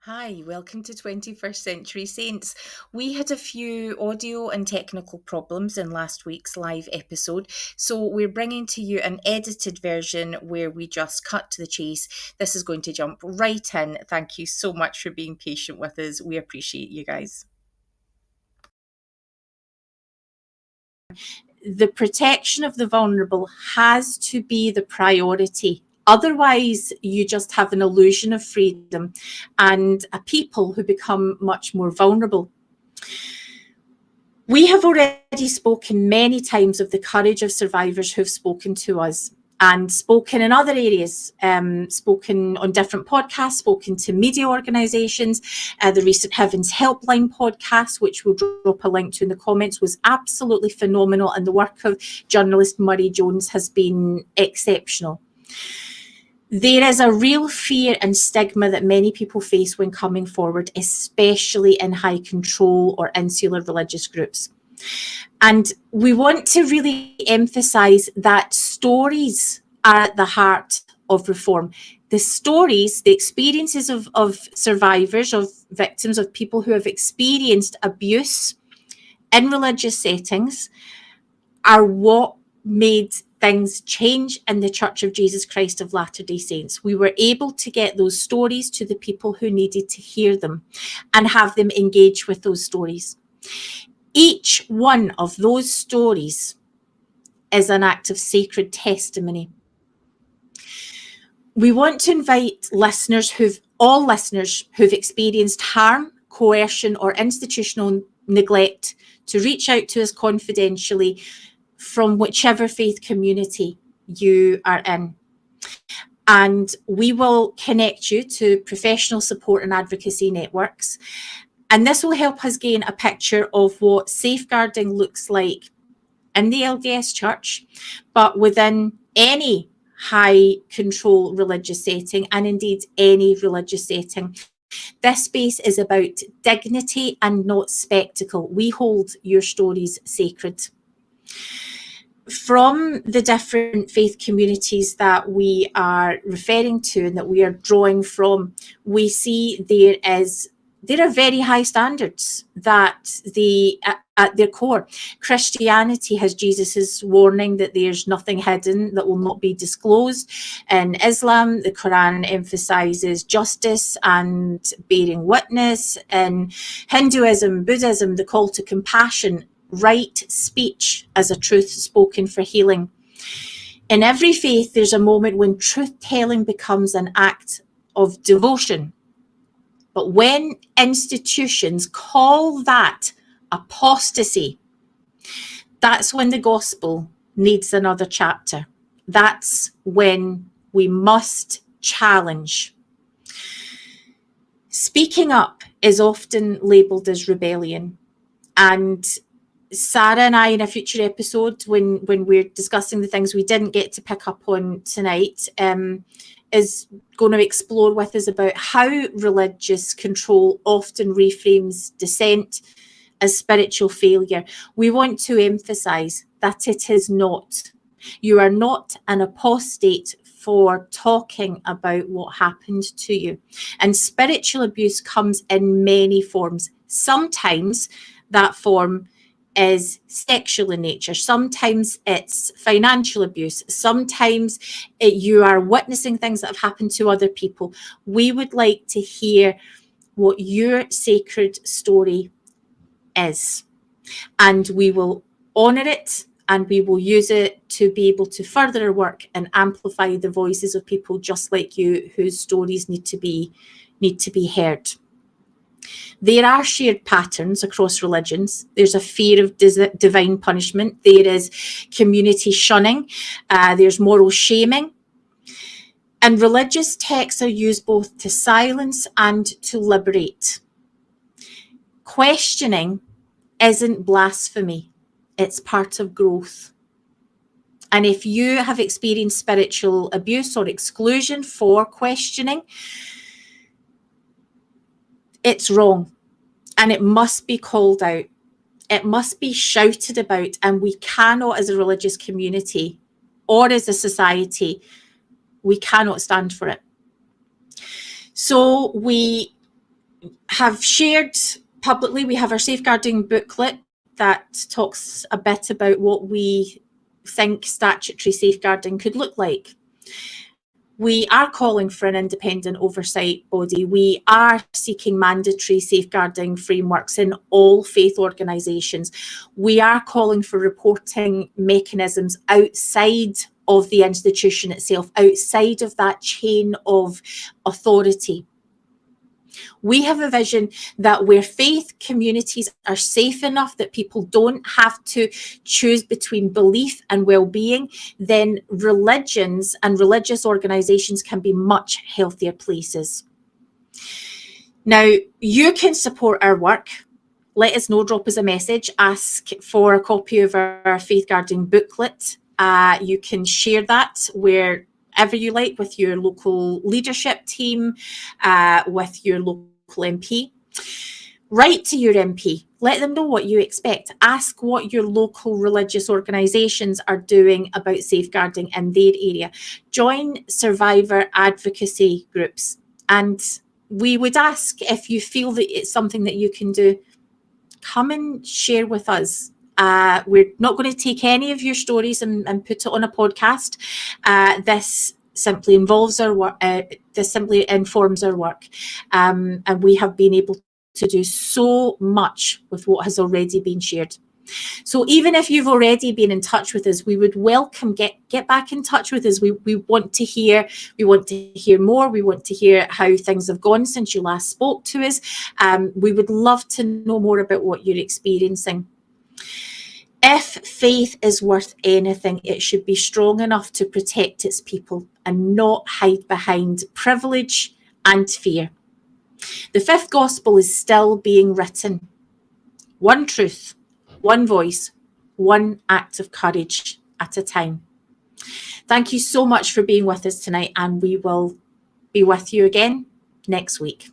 Hi, welcome to 21st Century Saints. We had a few audio and technical problems in last week's live episode, so we're bringing to you an edited version where we just cut to the chase. This is going to jump right in. Thank you so much for being patient with us. We appreciate you guys. The protection of the vulnerable has to be the priority. Otherwise, you just have an illusion of freedom and a people who become much more vulnerable. We have already spoken many times of the courage of survivors who've spoken to us and spoken in other areas, spoken on different podcasts, spoken to media organisations. The recent Heaven's Helpline podcast, which we'll drop a link to in the comments, was absolutely phenomenal, and the work of journalist Murray Jones has been exceptional. There is a real fear and stigma that many people face when coming forward, especially in high control or insular religious groups. And we want to really emphasise that stories are at the heart of reform. The stories, the experiences of survivors, of victims, of people who have experienced abuse in religious settings are what made things change in the Church of Jesus Christ of Latter-day Saints. We were able to get those stories to the people who needed to hear them and have them engage with those stories. Each one of those stories is an act of sacred testimony. We want to invite all listeners who've experienced harm, coercion, or institutional neglect to reach out to us confidentially from whichever faith community you are in. And we will connect you to professional support and advocacy networks. And this will help us gain a picture of what safeguarding looks like in the LDS Church, but within any high control religious setting, and indeed any religious setting. This space is about dignity and not spectacle. We hold your stories sacred. From the different faith communities that we are referring to and that we are drawing from, we see there are very high standards that at their core. Christianity has Jesus's warning that there's nothing hidden that will not be disclosed. In Islam, the Quran emphasizes justice and bearing witness. In Hinduism, Buddhism, the call to compassion, right speech as a truth spoken for healing. In every faith, there's a moment when truth-telling becomes an act of devotion. But when institutions call that apostasy, that's when the gospel needs another chapter. That's when we must challenge. Speaking up is often labelled as rebellion. And Sarah and I, in a future episode, when we're discussing the things we didn't get to pick up on tonight, is going to explore with us about how religious control often reframes dissent as spiritual failure. We want to emphasise that it is not. You are not an apostate for talking about what happened to you. And spiritual abuse comes in many forms. Sometimes that form is sexual in nature. Sometimes it's financial abuse. Sometimes you are witnessing things that have happened to other people. We would like to hear what your sacred story is, and we will honour it, and we will use it to be able to further our work and amplify the voices of people just like you whose stories need to be heard. There are shared patterns across religions. There's a fear of divine punishment. There is community shunning. There's moral shaming. And religious texts are used both to silence and to liberate. Questioning isn't blasphemy. It's part of growth. And if you have experienced spiritual abuse or exclusion for questioning, it's wrong. And it must be called out. It must be shouted about. And we cannot, as a religious community or as a society, we cannot stand for it. So we have shared publicly, we have our safeguarding booklet that talks a bit about what we think statutory safeguarding could look like. We are calling for an independent oversight body. We are seeking mandatory safeguarding frameworks in all faith organisations. We are calling for reporting mechanisms outside of the institution itself, outside of that chain of authority. We have a vision that where faith communities are safe enough that people don't have to choose between belief and well-being, then religions and religious organisations can be much healthier places. Now, you can support our work. Let us know, drop us a message, ask for a copy of our Faithguarding booklet. You can share that wherever you like with your local leadership team, with your local MP. Write to your MP. Let them know what you expect. Ask what your local religious organisations are doing about safeguarding in their area. Join survivor advocacy groups. And we would ask, if you feel that it's something that you can do, come and share with us. We're not going to take any of your stories and put it on a podcast. This simply involves our work. This simply informs our work, and we have been able to do so much with what has already been shared. So even if you've already been in touch with us, we would welcome get back in touch with us. We want to hear more. We want to hear how things have gone since you last spoke to us. We would love to know more about what you're experiencing. If faith is worth anything, it should be strong enough to protect its people and not hide behind privilege and fear. The fifth gospel is still being written. One truth, one voice, one act of courage at a time. Thank you so much for being with us tonight, and we will be with you again next week.